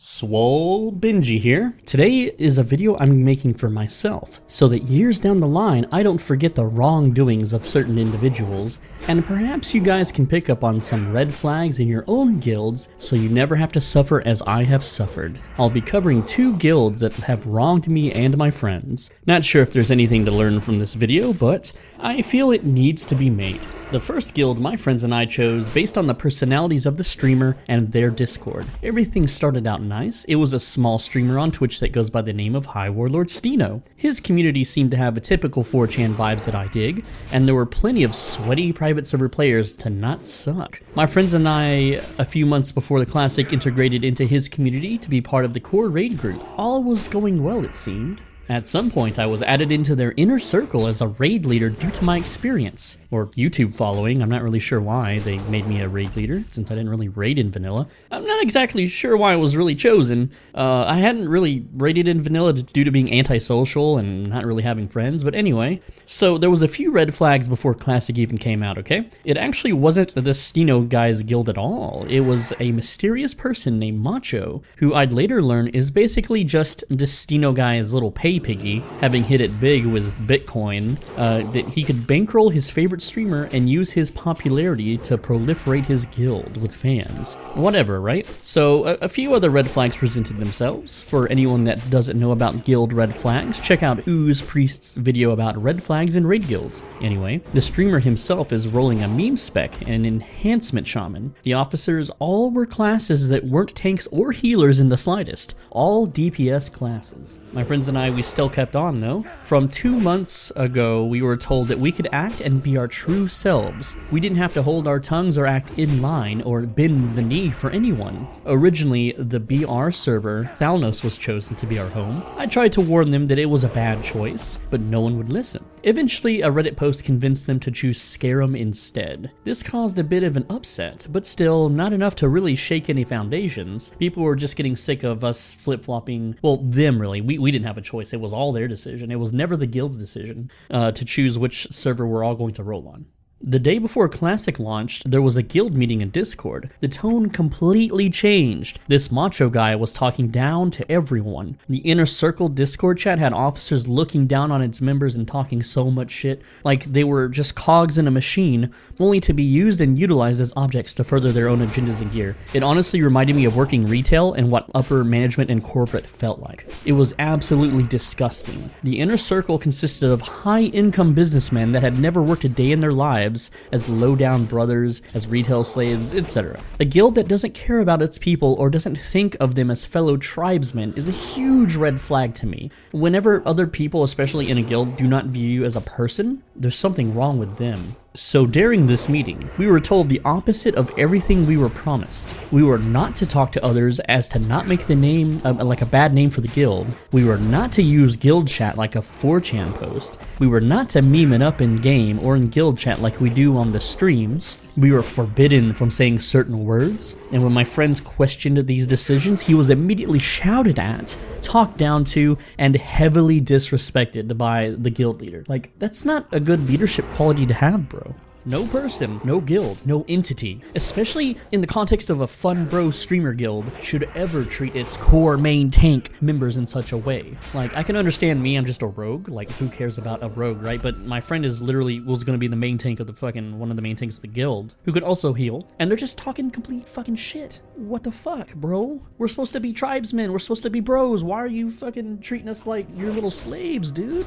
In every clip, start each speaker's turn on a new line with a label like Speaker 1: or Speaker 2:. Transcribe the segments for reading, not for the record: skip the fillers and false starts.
Speaker 1: SwoleBenji here. Today is a video I'm making for myself, so that years down the line I don't forget the wrongdoings of certain individuals, and perhaps you guys can pick up on some red flags in your own guilds so you never have to suffer as I have suffered. I'll be covering 2 guilds that have wronged me and my friends. Not sure if there's anything to learn from this video, but I feel it needs to be made. The first guild my friends and I chose based on the personalities of the streamer and their Discord. Everything started out nice. It was a small streamer on Twitch that goes by the name of High Warlord Stino. His community seemed to have a typical 4chan vibes that I dig, and there were plenty of sweaty private server players to not suck. My friends and I, a few months before the Classic, integrated into his community to be part of the core raid group. All was going well, it seemed. At some point, I was added into their inner circle as a raid leader due to my experience, or YouTube following. I'm not really sure why they made me a raid leader, since I didn't really raid in vanilla. I'm not exactly sure why I was really chosen. I hadn't really raided in vanilla due to being antisocial and not really having friends, but anyway. So there was a few red flags before Classic even came out, okay? It actually wasn't the Stino guy's guild at all. It was a mysterious person named Macho, who I'd later learn is basically just this Stino guy's little piggy, having hit it big with Bitcoin, that he could bankroll his favorite streamer and use his popularity to proliferate his guild with fans. Whatever, right? So a few other red flags presented themselves. For anyone that doesn't know about guild red flags, check out Ooze Priest's video about red flags in raid guilds. Anyway, the streamer himself is rolling a meme spec and an enhancement shaman. The officers all were classes that weren't tanks or healers in the slightest, all DPS classes. My friends and I, we still kept on though. From 2 months ago, we were told that we could act and be our true selves. We didn't have to hold our tongues or act in line or bend the knee for anyone. Originally, the BR server, Thalnos, was chosen to be our home. I tried to warn them that it was a bad choice, but no one would listen. Eventually, a Reddit post convinced them to choose Scarum instead. This caused a bit of an upset, but still not enough to really shake any foundations. People were just getting sick of us flip-flopping, well, them really. We didn't have a choice. It was all their decision. It was never the guild's decision to choose which server we're all going to roll on. The day before Classic launched, there was a guild meeting in Discord. The tone completely changed. This Macho guy was talking down to everyone. The inner circle Discord chat had officers looking down on its members and talking so much shit, like they were just cogs in a machine, only to be used and utilized as objects to further their own agendas and gear. It honestly reminded me of working retail and what upper management and corporate felt like. It was absolutely disgusting. The inner circle consisted of high-income businessmen that had never worked a day in their lives as low-down brothers, as retail slaves, etc. A guild that doesn't care about its people or doesn't think of them as fellow tribesmen is a huge red flag to me. Whenever other people, especially in a guild, do not view you as a person, there's something wrong with them. So during this meeting, we were told the opposite of everything we were promised. We were not to talk to others as to not make the name like a bad name for the guild. We were not to use guild chat like a 4chan post. We were not to meme it up in game or in guild chat like we do on the streams. We were forbidden from saying certain words, and when my friends questioned these decisions, he was immediately shouted at, talked down to, and heavily disrespected by the guild leader. Like, that's not a good leadership quality to have, bro. No person, no guild, no entity, especially in the context of a fun bro streamer guild, should ever treat its core main tank members in such a way. Like, I can understand me, I'm just a rogue, like who cares about a rogue, right? But my friend was gonna be the main tank of the one of the main tanks of the guild, who could also heal, and they're just talking complete fucking shit. What the fuck, bro? We're supposed to be tribesmen, we're supposed to be bros, why are you fucking treating us like your little slaves, dude?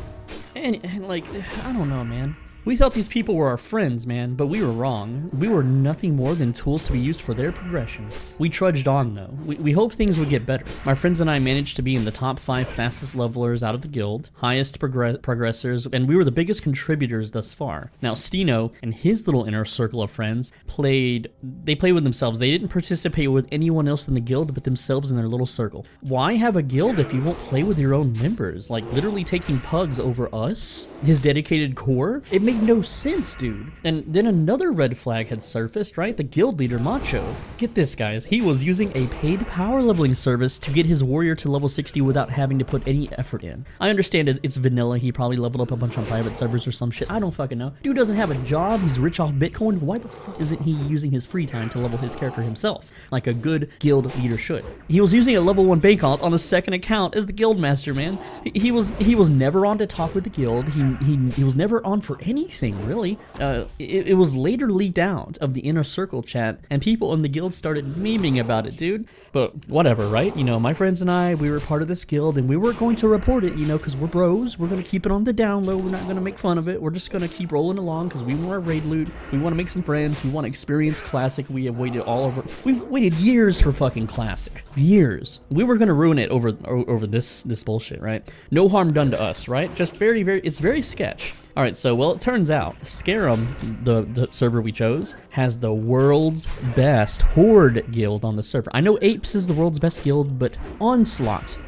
Speaker 1: And like, I don't know, man. We thought these people were our friends, man, but we were wrong. We were nothing more than tools to be used for their progression. We trudged on, though. We hoped things would get better. My friends and I managed to be in the top 5 fastest levelers out of the guild, highest progressors, and we were the biggest contributors thus far. Now, Stino and his little inner circle of friends played with themselves. They didn't participate with anyone else in the guild but themselves in their little circle. Why have a guild if you won't play with your own members? Like, literally taking pugs over us? His dedicated core? It made no sense, dude. And then another red flag had surfaced, right? The guild leader, Macho. Get this, guys. He was using a paid power leveling service to get his warrior to level 60 without having to put any effort in. I understand it's vanilla. He probably leveled up a bunch on private servers or some shit. I don't fucking know. Dude doesn't have a job. He's rich off Bitcoin. Why the fuck isn't he using his free time to level his character himself, like a good guild leader should? He was using a level 1 bank alt on a second account as the guild master, man. He was never on to talk with the guild. He was never on for anything, really. It was later leaked out of the inner circle chat, and people in the guild started memeing about it, dude. But whatever, right? You know, my friends and I, we were part of this guild, and we weren't going to report it, you know, because we're bros. We're going to keep it on the down low. We're not going to make fun of it. We're just going to keep rolling along because we want to raid loot. We want to make some friends. We want to experience Classic. We have waited we've waited years for fucking Classic. Years. We were going to ruin it over this bullshit, right? No harm done to us, right? Just very, it's very sketch. Alright, so, well, it turns out Scarum, the server we chose, has the world's best Horde guild on the server. I know Apes is the world's best guild, but Onslaught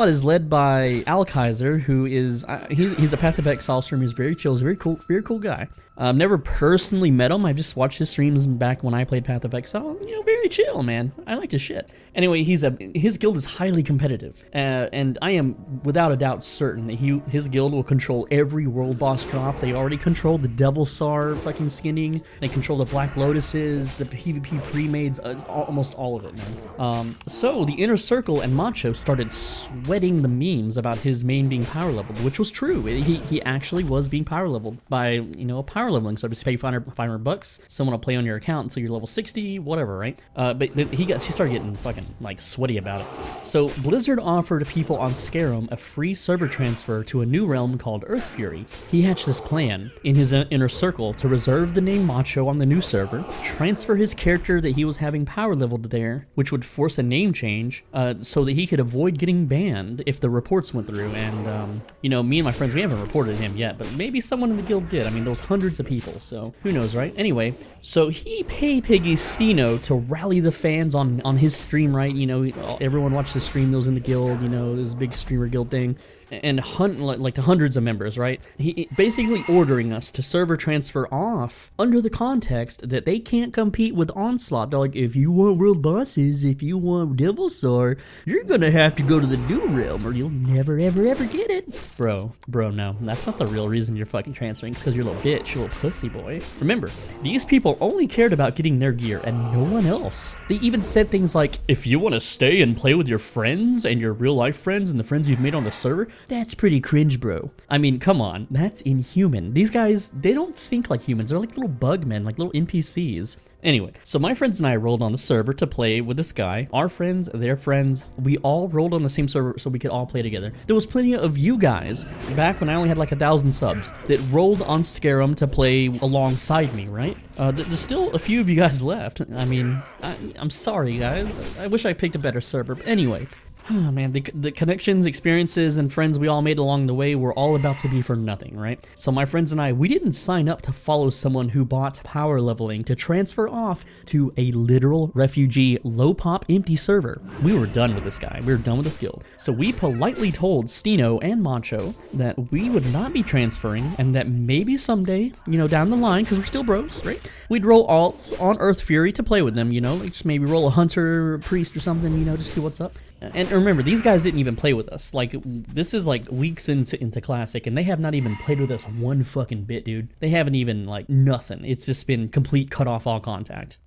Speaker 1: is led by Alkaiser, who is, he's a Path of Exile streamer. He's very chill. He's a very cool guy. I've never personally met him. I just watched his streams back when I played Path of Exile. You know, very chill, man. I like his shit. Anyway, his guild is highly competitive, and I am without a doubt certain that his guild will control every world boss drop. They already control the Devil Sar fucking skinning. They control the Black Lotuses, the PvP pre-mades, almost all of it, man. So the Inner Circle and Macho started sweating the memes about his main being power leveled, which was true. He actually was being power leveled by, you know, a power leveling service. You pay $500, someone will play on your account until you're level 60, whatever, right? But he started getting fucking like sweaty about it. So Blizzard offered people on Scarum a free server transfer to a new realm called Earth Fury. He hatched this plan in his inner circle to reserve the name Macho on the new server, transfer his character that he was having power leveled there, which would force a name change, so that he could avoid getting banned if the reports went through. And you know, me and my friends, we haven't reported him yet, but maybe someone in the guild did. I mean, there was hundreds of people, so who knows, right? Anyway, so he paid Piggy Stino to rally the fans on his stream, right? You know, everyone watched the stream that was in the guild, you know, this big streamer guild thing, and like to hundreds of members, right? He basically ordering us to server transfer off under the context that they can't compete with Onslaught. They're like, if you want world bosses, if you want Devil Sar, you're gonna have to go to the new realm or you'll never ever get it. Bro, no, that's not the real reason you're fucking transferring. It's because you're a little bitch, you're a little pussy boy. Remember, these people only cared about getting their gear and no one else. They even said things like, if you want to stay and play with your friends and your real life friends and the friends you've made on the server, that's pretty cringe, bro. I mean, come on, that's inhuman. These guys, they don't think like humans. They're like little bug men, like little NPCs. Anyway, so my friends and I rolled on the server to play with this guy. Our friends, their friends, we all rolled on the same server so we could all play together. There was plenty of you guys, back when I only had like 1,000 subs, that rolled on Scarum to play alongside me, right? There's still a few of you guys left. I mean, I'm sorry, guys. I wish I picked a better server, but anyway. Oh man, the connections, experiences, and friends we all made along the way were all about to be for nothing, right? So my friends and I, we didn't sign up to follow someone who bought power leveling to transfer off to a literal refugee, low pop, empty server. We were done with this guy. We were done with this guild. So we politely told Stino and Macho that we would not be transferring and that maybe someday, you know, down the line, because we're still bros, right? We'd roll alts on Earth Fury to play with them, you know, like just maybe roll a hunter, priest or something, you know, just see what's up. And remember, these guys didn't even play with us. Like, this is like weeks into Classic, and they have not even played with us one fucking bit, dude. They haven't even, like, nothing. It's just been complete cut off all contact.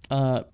Speaker 1: You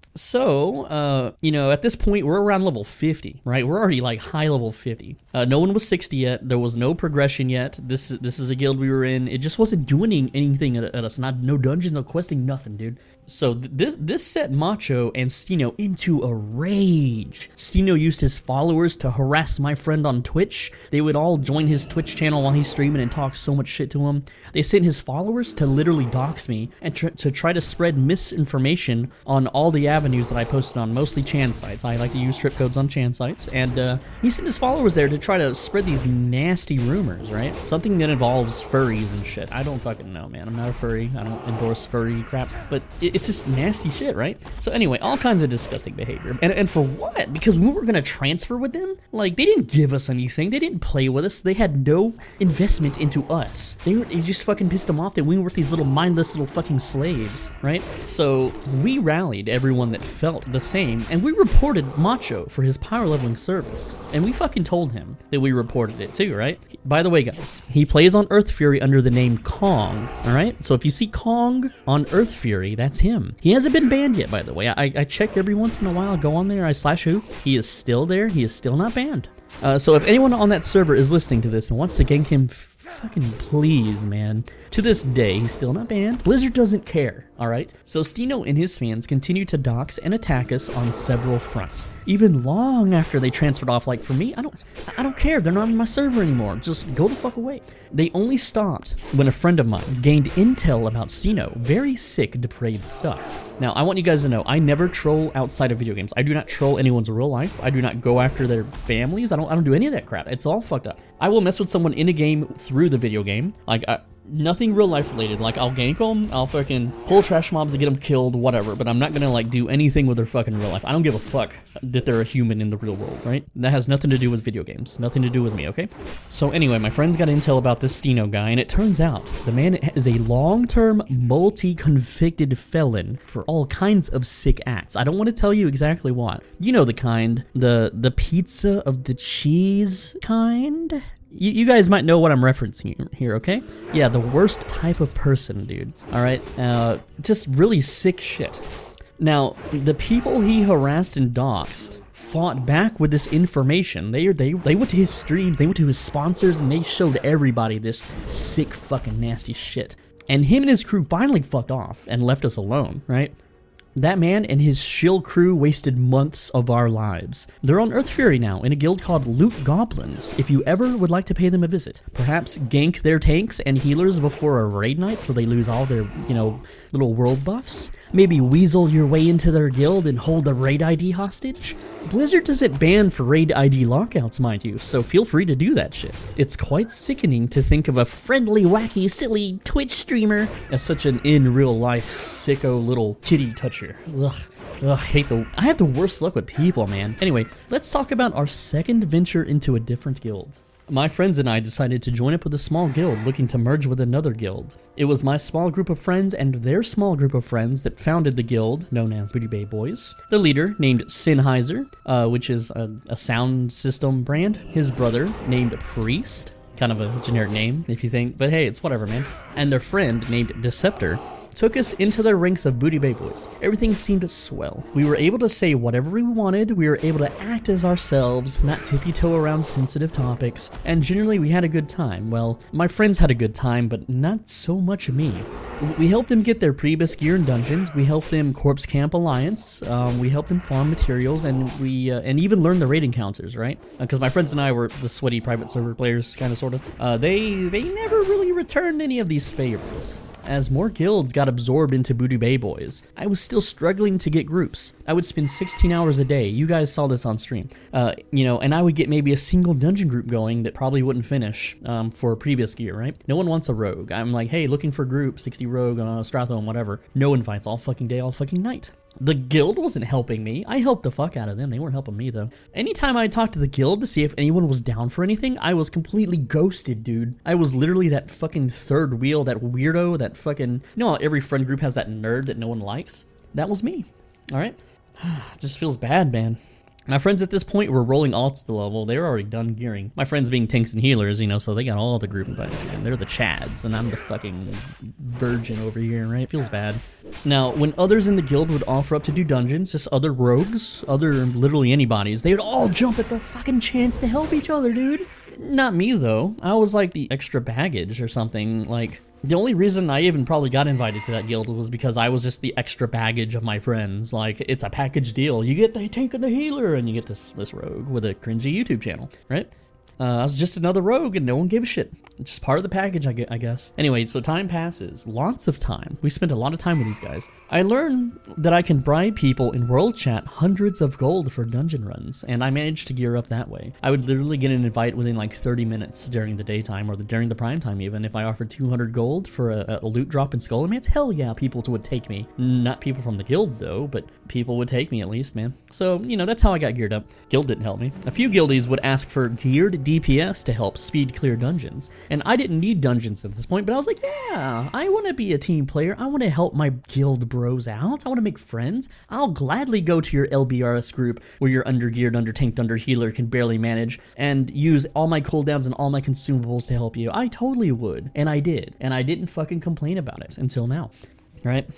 Speaker 1: know, at this point, we're around level 50, right? We're already, like, high level 50. No one was 60 yet. There was no progression yet. This is a guild we were in. It just wasn't doing anything at us. No dungeons, no questing, nothing, dude. So this set Macho and Stino into a rage. Stino used his followers to harass my friend on Twitch. They would all join his Twitch channel while he's streaming and talk so much shit to him. They sent his followers to literally dox me and to try to spread misinformation on all the avenues that I posted on, mostly Chan sites. I like to use trip codes on Chan sites. And he sent his followers there to try to spread these nasty rumors, right? Something that involves furries and shit. I don't fucking know, man. I'm not a furry. I don't endorse furry crap. But It's just nasty shit, right? So anyway, all kinds of disgusting behavior. And for what? Because we were gonna transfer with them? Like, they didn't give us anything. They didn't play with us. They had no investment into us. It just fucking pissed them off that we were these little mindless little fucking slaves, right? So we rallied everyone that felt the same, and we reported Macho for his power leveling service. And we fucking told him that we reported it too, right? By the way, guys, he plays on Earth Fury under the name Kong, alright? So if you see Kong on Earth Fury, that's him. He hasn't been banned yet, by the way. I check every once in a while, go on there, I /who. He is still there, he is still not banned. So if anyone on that server is listening to this and wants to gank him, fucking please, man. To this day, he's still not banned. Blizzard doesn't care, alright? So Stino and his fans continue to dox and attack us on several fronts. Even long after they transferred off. Like, for me, I don't care. They're not on my server anymore. Just go the fuck away. They only stopped when a friend of mine gained intel about Stino. Very sick, depraved stuff. Now, I want you guys to know, I never troll outside of video games. I do not troll anyone's real life. I do not go after their families. I don't do any of that crap. It's all fucked up. I will mess with someone in a game through the video game. Like, nothing real life related. Like, I'll gank them, I'll fucking pull trash mobs to get them killed, whatever, but I'm not gonna like do anything with their fucking real life. I don't give a fuck that they're a human in the real world, right? That has nothing to do with video games, nothing to do with me, okay? So anyway, my friends got intel about this Stino guy, and it turns out the man is a long-term multi-convicted felon for all kinds of sick acts. I don't want to tell you exactly what. You know the kind, the pizza of the cheese kind? You guys might know what I'm referencing here, okay? Yeah, the worst type of person, dude. Alright, just really sick shit. Now, the people he harassed and doxed fought back with this information. They went to his streams, they went to his sponsors, and they showed everybody this sick fucking nasty shit. And him and his crew finally fucked off and left us alone, right? That man and his shill crew wasted months of our lives. They're on Earth Fury now in a guild called Loot Goblins, if you ever would like to pay them a visit. Perhaps gank their tanks and healers before a raid night so they lose all their, you know, little world buffs. Maybe weasel your way into their guild and hold the raid ID hostage. Blizzard doesn't ban for raid ID lockouts, mind you, so feel free to do that shit. It's quite sickening to think of a friendly, wacky, silly Twitch streamer as such an in-real-life sicko little kitty toucher. Ugh, I have the worst luck with people, man. Anyway, let's talk about our second venture into a different guild. My friends and I decided to join up with a small guild looking to merge with another guild. It was my small group of friends and their small group of friends that founded the guild, known as Booty Bay Boys. The leader, named Sennheiser, which is a sound system brand. His brother, named Priest, kind of a generic name if you think, but hey, it's whatever, man. And their friend, named Deceptor, took us into the ranks of Booty Bay Boys. Everything seemed swell. We were able to say whatever we wanted, we were able to act as ourselves, not tippy-toe around sensitive topics, and generally we had a good time. Well, my friends had a good time, but not so much me. We helped them get their Priebus gear in dungeons, we helped them corpse camp Alliance, we helped them farm materials, and we even learn the raid encounters, right? Because my friends and I were the sweaty private server players, kind of, sort of. They never really returned any of these favors. As more guilds got absorbed into Booty Bay Boys, I was still struggling to get groups. I would spend 16 hours a day, you guys saw this on stream, and I would get maybe a single dungeon group going that probably wouldn't finish for previous gear, right? No one wants a rogue. I'm like, hey, looking for group, 60 rogue, Strathome, whatever. No invites all fucking day, all fucking night. The guild wasn't helping me. I helped the fuck out of them. They weren't helping me, though. Anytime I talked to the guild to see if anyone was down for anything, I was completely ghosted, dude. I was literally that fucking third wheel, that weirdo, that fucking... You know how every friend group has that nerd that no one likes? That was me, alright? It just feels bad, man. My friends at this point were rolling alts to level. They were already done gearing. My friends being tanks and healers, so they got all the group invites, man. They're the Chads, and I'm the fucking virgin over here, right? It feels bad. Now, when others in the guild would offer up to do dungeons, just other rogues, literally anybody's, they would all jump at the fucking chance to help each other, dude. Not me, though. I was like the extra baggage or something, like... The only reason I even probably got invited to that guild was because I was just the extra baggage of my friends. Like, it's a package deal. You get the tank and the healer, and you get this rogue with a cringy YouTube channel, right? I was just another rogue and no one gave a shit. Just part of the package, I guess. Anyway, so time passes. Lots of time. We spent a lot of time with these guys. I learned that I can bribe people in world chat hundreds of gold for dungeon runs, and I managed to gear up that way. I would literally get an invite within like 30 minutes during the daytime or during the prime time even. If I offered 200 gold for a loot drop in SwoleBenji, hell yeah, people would take me. Not people from the guild though, but people would take me at least, man. So, you know, that's how I got geared up. Guild didn't help me. A few guildies would ask for geared DPS to help speed clear dungeons. And I didn't need dungeons at this point, but I was like, yeah, I want to be a team player. I want to help my guild bros out. I want to make friends. I'll gladly go to your LBRS group where you're under-geared, under-tanked, under-healer, can barely manage, and use all my cooldowns and all my consumables to help you. I totally would, and I did. And I didn't fucking complain about it until now. Right?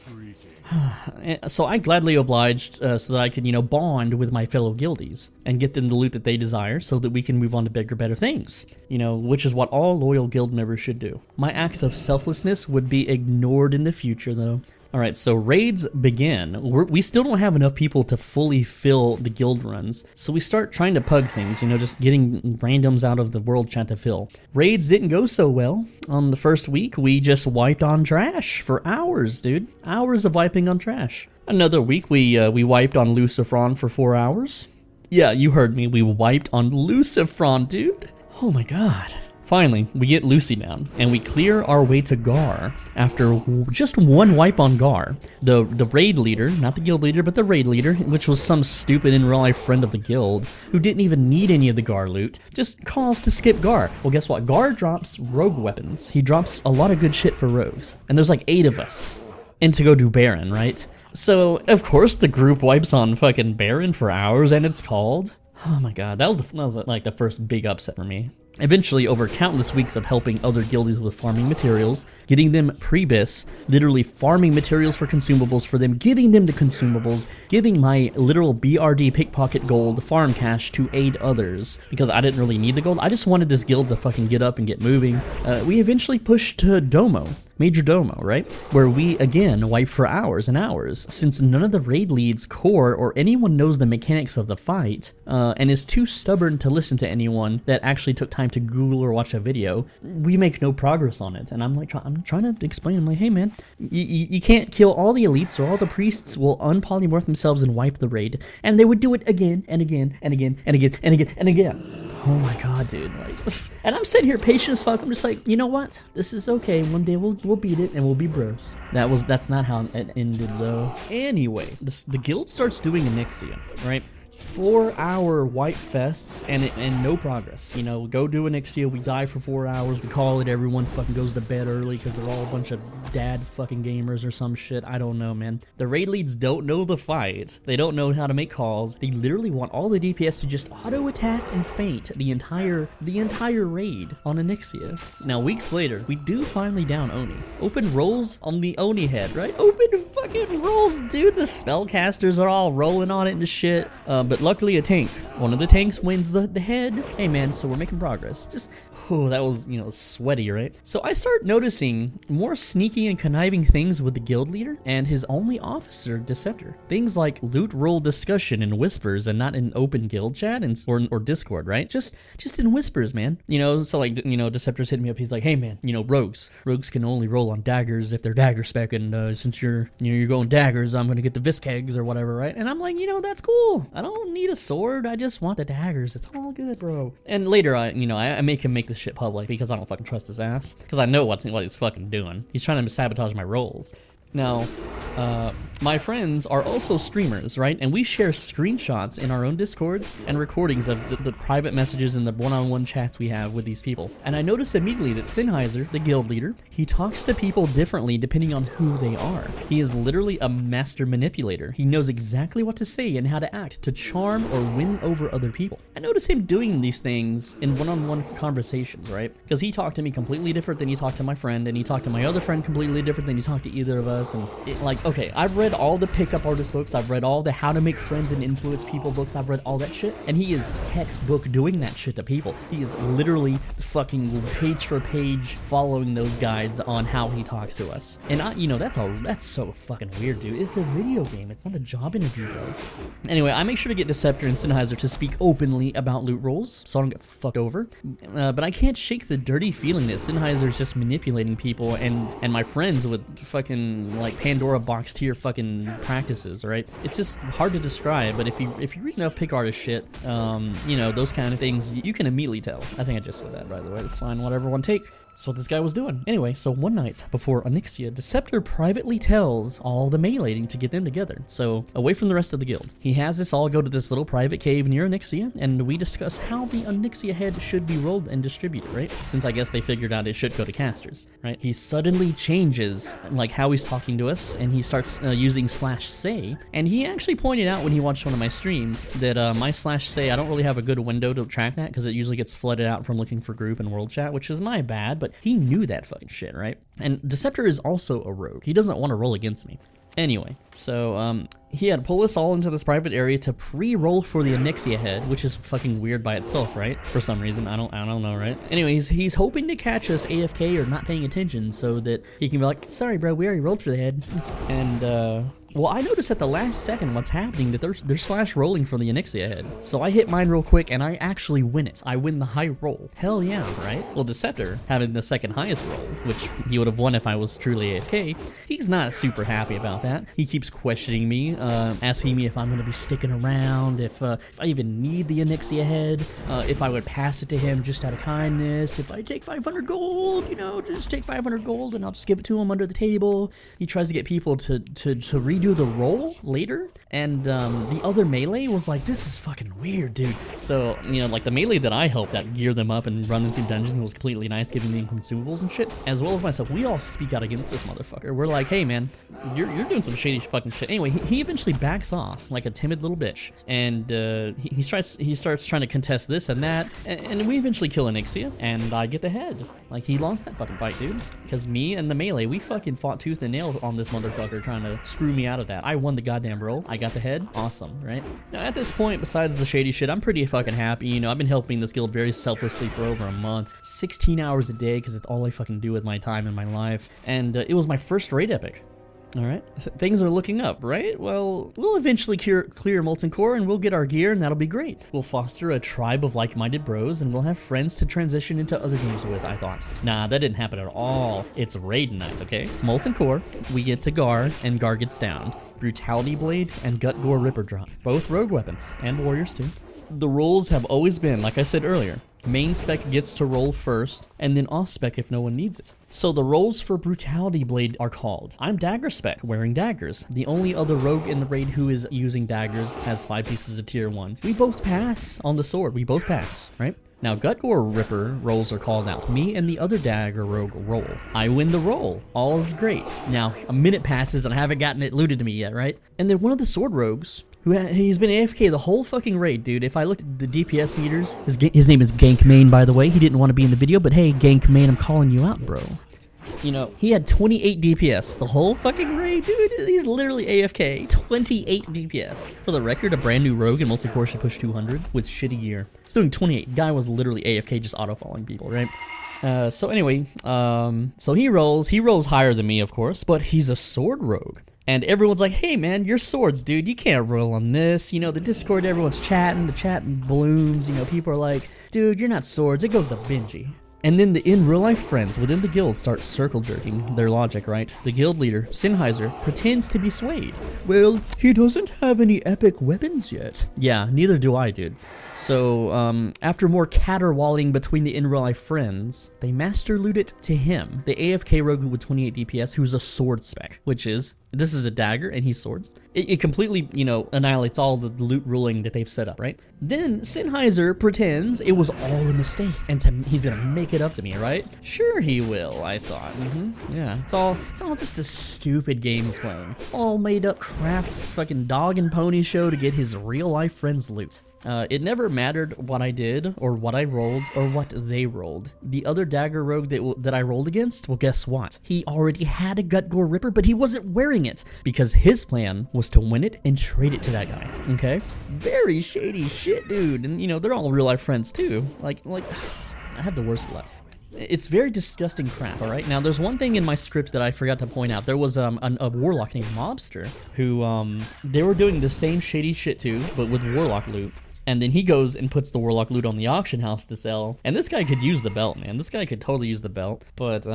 Speaker 1: So I gladly obliged so that I could, you know, bond with my fellow guildies and get them the loot that they desire so that we can move on to bigger, better things, you know, which is what all loyal guild members should do. My acts of selflessness would be ignored in the future, though. Alright, so raids begin. We still don't have enough people to fully fill the guild runs, so we start trying to pug things, you know, just getting randoms out of the world chat to fill. Raids didn't go so well. On the first week, we just wiped on trash for hours, dude. Hours of wiping on trash. Another week, we wiped on Lucifron for 4 hours. Yeah, you heard me, we wiped on Lucifron, dude. Oh my god. Finally, we get Lucy down, and we clear our way to Gar after just one wipe on Gar. The raid leader, not the guild leader, but the raid leader, which was some stupid in real life friend of the guild, who didn't even need any of the Gar loot, just calls to skip Gar. Well, guess what? Gar drops rogue weapons. He drops a lot of good shit for rogues, and there's like 8 of us. And to go do Baron, right? So, of course, the group wipes on fucking Baron for hours, and it's called... Oh my god, that was like the first big upset for me. Eventually, over countless weeks of helping other guildies with farming materials, getting them pre-bis, literally farming materials for consumables for them, giving them the consumables, giving my literal BRD pickpocket gold farm cash to aid others, because I didn't really need the gold. I just wanted this guild to fucking get up and get moving. We eventually pushed to Domo. Major Domo, right? Where we, again, wipe for hours and hours, since none of the raid leads, core, or anyone knows the mechanics of the fight, and is too stubborn to listen to anyone that actually took time to Google or watch a video, we make no progress on it. And I'm like, I'm trying to explain, I'm like, hey man, you can't kill all the elites, or all the priests will unpolymorph themselves and wipe the raid, and they would do it again, and again, and again, and again, and again, and again. Oh my god, dude. Like, and I'm sitting here patient as fuck. I'm just like, you know what? This is okay. One day we'll beat it and we'll be bros. That's not how it ended though. Anyway, the guild starts doing Onyxia, right? 4-hour wipe fests and no progress. You know, go do Onyxia, we die for 4 hours, we call it, everyone fucking goes to bed early because they're all a bunch of dad fucking gamers or some shit. I don't know, man. The raid leads don't know the fight. They don't know how to make calls. They literally want all the DPS to just auto attack and feint the entire raid on Onyxia. Now, weeks later, we do finally down Oni. Open rolls on the Oni head, right? Open fucking rolls, dude. The spellcasters are all rolling on it and shit. But luckily a tank. One of the tanks wins the head. Hey man, so we're making progress. Just, oh, that was, you know, sweaty, right? So I start noticing more sneaky and conniving things with the guild leader and his only officer, Deceptor. Things like loot roll discussion in whispers and not in open guild chat or Discord, right? Just in whispers, man. You know, so like, you know, Deceptor's hitting me up. He's like, hey man, you know, rogues can only roll on daggers if they're dagger spec, and since you're going daggers, I'm gonna get the Viskegs or whatever, right? And I'm like, you know, that's cool. I don't need a sword. I just want the daggers. It's all good, bro. And later, I make him make this shit public because I don't fucking trust his ass. Because I know what he's fucking doing. He's trying to sabotage my rolls. Now, my friends are also streamers, right? And we share screenshots in our own Discords and recordings of the private messages and the one-on-one chats we have with these people. And I noticed immediately that Sennheiser, the guild leader, he talks to people differently depending on who they are. He is literally a master manipulator. He knows exactly what to say and how to act to charm or win over other people. I noticed him doing these things in one-on-one conversations, right? Because he talked to me completely different than he talked to my friend, and he talked to my other friend completely different than he talked to either of us. And like, okay, I've read read all the pickup artist books, I've read all the how to make friends and influence people books, I've read all that shit, and he is textbook doing that shit to people. He is literally fucking page for page following those guides on how he talks to us. And you know, that's so fucking weird, dude. It's a video game, it's not a job interview, bro. Anyway, I make sure to get Deceptor and Sennheiser to speak openly about loot rolls, so I don't get fucked over. But I can't shake the dirty feeling that Sennheiser is just manipulating people and my friends with fucking like Pandora box tier fucking practices, right? It's just hard to describe, but if you read enough pick artist shit, you know, those kind of things, you can immediately tell. I think I just said that, by the way. That's fine, whatever, one take. That's what this guy was doing. Anyway, so one night before Onyxia, Deceptor privately tells all the meleeing to get them together, so away from the rest of the guild. He has us all go to this little private cave near Onyxia, and we discuss how the Onyxia head should be rolled and distributed, right? Since I guess they figured out it should go to casters, right? He suddenly changes, like, how he's talking to us, and he starts using /say, and he actually pointed out when he watched one of my streams that my /say, I don't really have a good window to track that, because it usually gets flooded out from looking for group and world chat, which is my bad, but he knew that fucking shit, right? And Deceptor is also a rogue. He doesn't want to roll against me. Anyway, so he had pulled us all into this private area to pre-roll for the Onyxia head, which is fucking weird by itself, right? For some reason, I don't know, right? Anyways, he's hoping to catch us AFK or not paying attention so that he can be like, sorry bro, we already rolled for the head. And well, I noticed at the last second what's happening, that they're slash rolling for the Onyxia head. So I hit mine real quick and I actually win it. I win the high roll. Hell yeah, right? Well, Deceptor, having the second highest roll, which he would have won if I was truly AFK, he's not super happy about that. He keeps questioning me, asking me if I'm gonna be sticking around, if I even need the Onyxia head, if I would pass it to him just out of kindness, if I take 500 gold, you know, just take 500 gold and I'll just give it to him under the table. He tries to get people to redo the roll later, and the other melee was like, this is fucking weird, dude. So, you know, like the melee that I helped out gear them up and run them through dungeons was completely nice, giving them consumables and shit, as well as myself. We all speak out against this motherfucker. We're like, hey man, you're doing some shady fucking shit. Anyway, he eventually backs off like a timid little bitch, and he starts trying to contest this and that, and we eventually kill Onyxia, and I get the head. Like, he lost that fucking fight, dude, because me and the melee, we fucking fought tooth and nail on this motherfucker trying to screw me out of that. I won the goddamn roll. I got the head. Awesome, right? Now, at this point, besides the shady shit, I'm pretty fucking happy. You know, I've been helping this guild very selflessly for over a month, 16 hours a day, because it's all I fucking do with my time in my life, and it was my first raid epic. Alright, things are looking up, right? Well, we'll eventually clear Molten Core and we'll get our gear and that'll be great. We'll foster a tribe of like-minded bros and we'll have friends to transition into other games with, I thought. Nah, that didn't happen at all. It's raid night, okay? It's Molten Core, we get to Gar, and Gar gets downed. Brutality Blade and Gut Gore Ripper drop. Both rogue weapons, and warriors too. The roles have always been, like I said earlier, main spec gets to roll first, and then off spec if no one needs it. So the roles for Brutality Blade are called. I'm dagger spec, wearing daggers. The only other rogue in the raid who is using daggers has 5 pieces of tier 1. We both pass on the sword, we both pass, right? Now, Gut Gore Ripper rolls are called out. Me and the other dagger rogue roll. I win the roll. All is great. Now, a minute passes and I haven't gotten it looted to me yet, right? And then one of the sword rogues, he's been AFK the whole fucking raid, dude. If I looked at the DPS meters, his name is Gank Main, by the way. He didn't want to be in the video, but hey, Gank Main, I'm calling you out, bro. You know, he had 28 DPS the whole fucking raid, dude. He's literally AFK. 28 DPS. For the record, a brand new rogue in multi-core should push 200 with shitty gear. He's doing 28. Guy was literally AFK, just auto-following people, right? So anyway, so he rolls higher than me, of course, but he's a sword rogue. And everyone's like, hey man, you're swords, dude. You can't roll on this. You know, the Discord, everyone's chatting. The chat blooms. You know, people are like, dude, you're not swords. It goes to Benji. And then the in real life friends within the guild start circle jerking their logic, right? The guild leader, Sennheiser, pretends to be swayed. Well, he doesn't have any epic weapons yet. Yeah, neither do I, dude. So, after more caterwauling between the in real life friends, they master loot it to him, the AFK rogue with 28 DPS, who's a sword spec, which is, this is a dagger and he's swords. It completely, you know, annihilates all the loot ruling that they've set up, right? Then Sennheiser pretends it was all a mistake and he's gonna make it up to me, right? Sure he will, I thought. Yeah, it's all just a stupid game he's playing. All made up crap fucking dog and pony show to get his real life friends loot. It never mattered what I did or what I rolled or what they rolled. The other dagger rogue that I rolled against, well, guess what? He already had a Gut Gore Ripper, but he wasn't wearing it because his plan was to win it and trade it to that guy. Okay, very shady shit, dude. And you know they're all real life friends too. Like I have the worst luck. It's very disgusting crap, alright? Now, there's one thing in my script that I forgot to point out. There was a warlock named Mobster who, they were doing the same shady shit too, but with warlock loot. And then he goes and puts the warlock loot on the auction house to sell. And this guy could use the belt, man. This guy could totally use the belt. But,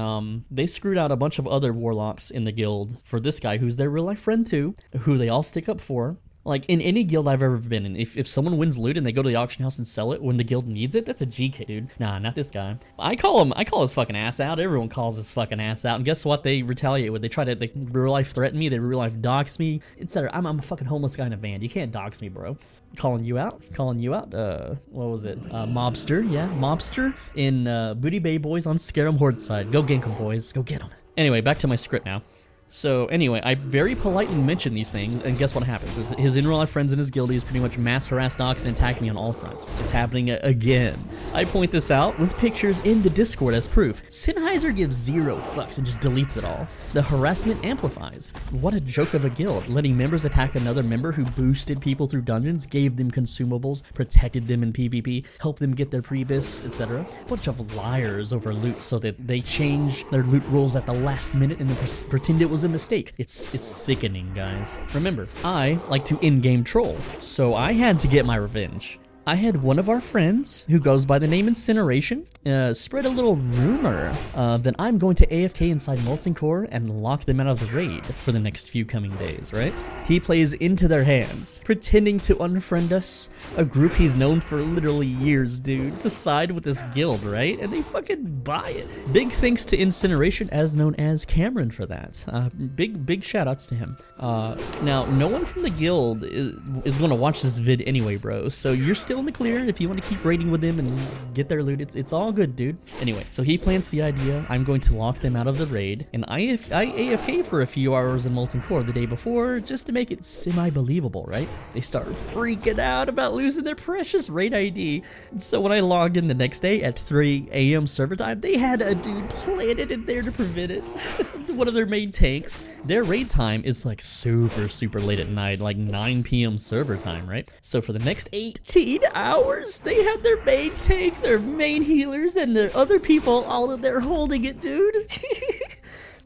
Speaker 1: they screwed out a bunch of other warlocks in the guild for this guy, who's their real life friend too, who they all stick up for. Like, in any guild I've ever been in, if someone wins loot and they go to the auction house and sell it when the guild needs it, that's a GK, dude. Nah, not this guy. I call his fucking ass out. Everyone calls his fucking ass out. And guess what they retaliate with? They try to, they real life threaten me, they real life dox me, etc. I'm a fucking homeless guy in a van. You can't dox me, bro. Calling you out. What was it? Mobster, yeah, Mobster in Booty Bay Boys on Scare 'em Horde side. Go gank 'em, boys. Go get 'em. Anyway, back to my script now. So anyway, I very politely mention these things, and guess what happens? His in-real-life friends in his guildies pretty much mass harass, dox, and attack me on all fronts. It's happening again. I point this out with pictures in the Discord as proof. Sennheiser gives 0 fucks and just deletes it all. The harassment amplifies. What a joke of a guild, letting members attack another member who boosted people through dungeons, gave them consumables, protected them in PvP, helped them get their prebis, etc. Bunch of liars over loot so that they change their loot rules at the last minute and then pretend it was a mistake. It's sickening, guys. Remember, I like to in-game troll, so I had to get my revenge. I had one of our friends, who goes by the name Incineration, spread a little rumor that I'm going to AFK inside Molten Core and lock them out of the raid for the next few coming days, right? He plays into their hands, pretending to unfriend us, a group he's known for literally years, dude, to side with this guild, right? And they fucking buy it. Big thanks to Incineration, as known as Cameron, for that. Big shout-outs to him. Now, no one from the guild is going to watch this vid anyway, bro, so you're still in the clear if you want to keep raiding with him and get their loot. It's all good, dude. Anyway, so he plants the idea. I'm going to lock them out of the raid, and I AFK for a few hours in Molten Core the day before just to make it semi-believable, right? They start freaking out about losing their precious raid ID. So when I logged in the next day at 3 AM server time, they had a dude planted in there to prevent it. One of their main tanks. Their raid time is like super late at night, like 9 PM server time, right? So for the next 18 hours, they had their main tank, their main healers, and their other people all in there holding it, dude.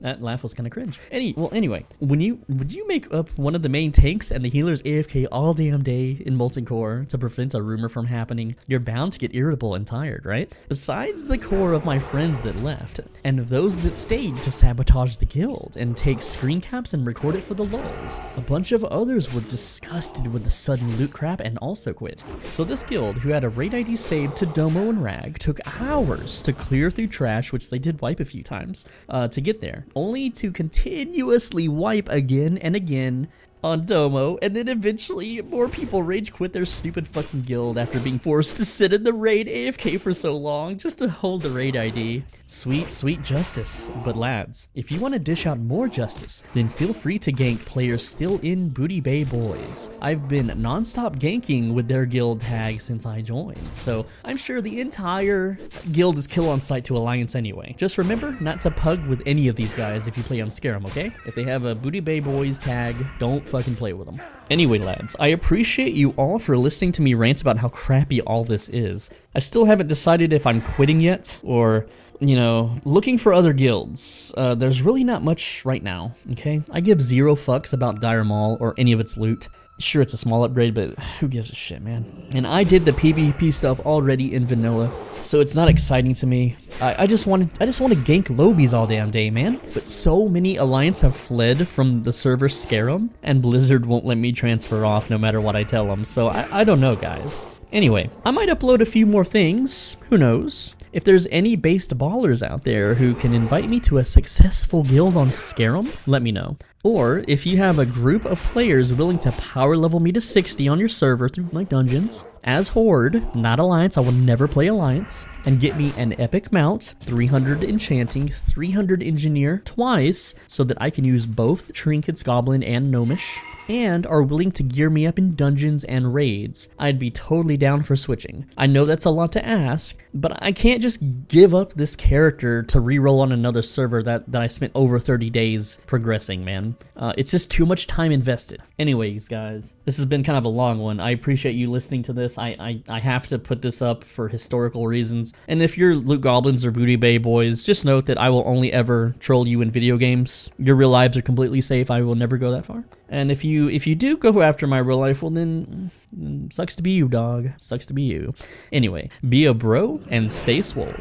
Speaker 1: That laugh was kind of cringe. Anyway, would you make up one of the main tanks and the healers AFK all damn day in Molten Core to prevent a rumor from happening, you're bound to get irritable and tired, right? Besides the core of my friends that left, and of those that stayed to sabotage the guild and take screen caps and record it for the lulz, a bunch of others were disgusted with the sudden loot crap and also quit. So this guild, who had a raid ID saved to Domo and Rag, took hours to clear through trash, which they did wipe a few times, to get there, only to continuously wipe again and again on Domo, and then eventually more people rage quit their stupid fucking guild after being forced to sit in the raid AFK for so long just to hold the raid ID. Sweet justice. But lads, if you want to dish out more justice, then feel free to gank players still in Booty Bay Boys. I've been non-stop ganking with their guild tag since I joined, so I'm sure the entire guild is kill on sight to Alliance anyway. Just remember not to pug with any of these guys if you play on Scare 'em, okay? If they have a Booty Bay Boys tag, don't fucking play with them. Anyway, lads, I appreciate you all for listening to me rant about how crappy all this is. I still haven't decided if I'm quitting yet, or, you know, looking for other guilds. There's really not much right now, okay? I give 0 fucks about Dire Maul or any of its loot. Sure, it's a small upgrade, but who gives a shit, man? And I did the PvP stuff already in vanilla, so it's not exciting to me. I just want to gank lobies all damn day, man. But so many Alliance have fled from the server Scare 'em, and Blizzard won't let me transfer off no matter what I tell them, so I don't know, guys. Anyway, I might upload a few more things, who knows? If there's any based ballers out there who can invite me to a successful guild on Scare 'em, let me know. Or if you have a group of players willing to power level me to 60 on your server through my dungeons, as Horde, not Alliance. I will never play Alliance. And get me an epic mount, 300 enchanting, 300 engineer twice, so that I can use both Trinkets, Goblin, and Gnomish, and are willing to gear me up in dungeons and raids, I'd be totally down for switching. I know that's a lot to ask, but I can't just give up this character to reroll on another server that I spent over 30 days progressing, man. It's just too much time invested. Anyways, guys, this has been kind of a long one. I appreciate you listening to this. I have to put this up for historical reasons. And if you're Loot Goblins or Booty Bay boys, just note that I will only ever troll you in video games. Your real lives are completely safe. I will never go that far. And if you do go after my real life, well then, sucks to be you, dog. Sucks to be you. Anyway, be a bro and stay swole.